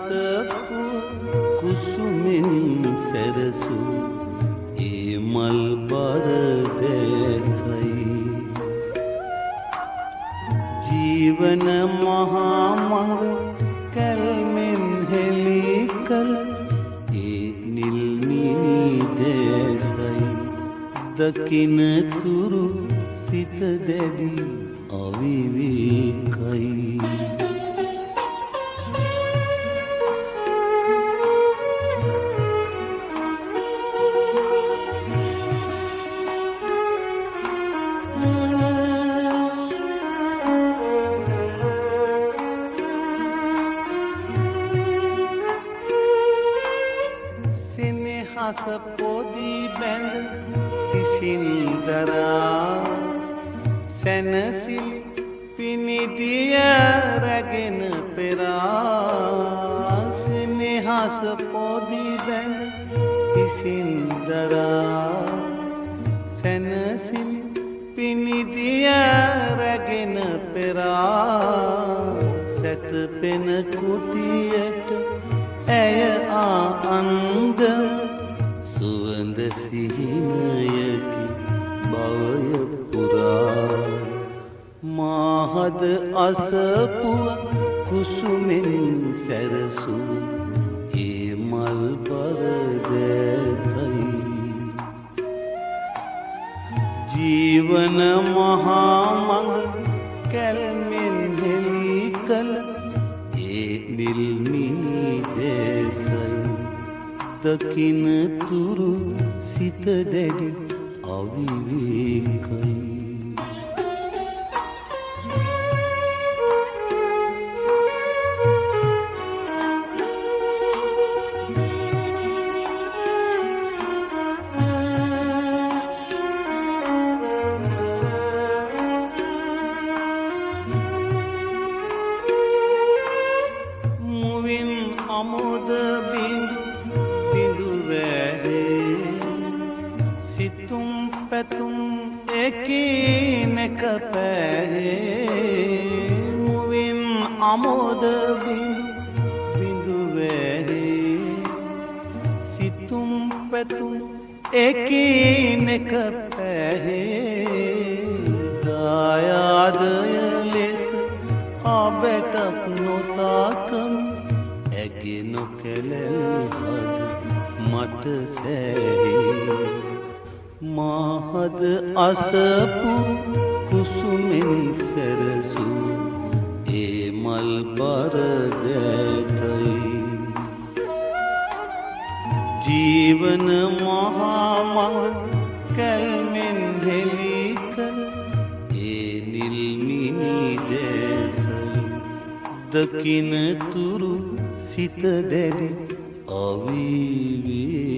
අසපු කුසුමින් සැරසු ඒ මල් බර දැතයි ජීවන මහා මඟ කැල්මෙන් හෙළි කළ ඒ නිල්මිනි දැසයි දකින තුරු සිත දැඩි අවිවේකයි සෙනෙහස පොදී බැඳ තිසින්දරා සැනසිලි පිනිදිය රැගෙන පෙරා සෙනෙහස පොදී බැඳ තිසින්දරා සැනසිලි පිනිදිය රැගෙන පෙරා සැතපෙන කුටියට ඇය ආන්දම සුවඳ සිහිනයකි බවය පුරා මාහද අසපුව කුසුමින් සැරසු ඒ මල් බර දැතයි ජීවන මහා මඟ කැල්මෙන් හෙළි කළ ඒ නිල්මිනි දැසයි දකින තුරු සිත දැඩි අවිවේකයි මුවින් අමුද බිඳු සිතුම් පැතුම් එකිනෙක පැහේ මුවින් අමෝද බිඳු වැහේ සිතුම් පැතුම් එකිනෙක පැහේ දායාදය ලෙස අබැටක් නොතාකම ඇගේ නොකැලැල් හද මට සෑහේ මාහද අසපු කුසුමින් සැරසු ඒ මල් බර දැතයි ජීවන මහා මඟ කැල්මෙන් හෙළි කළ ඒ නිල්මිනි දැසයි දකින තුරු සිත දැඩි අවිවේ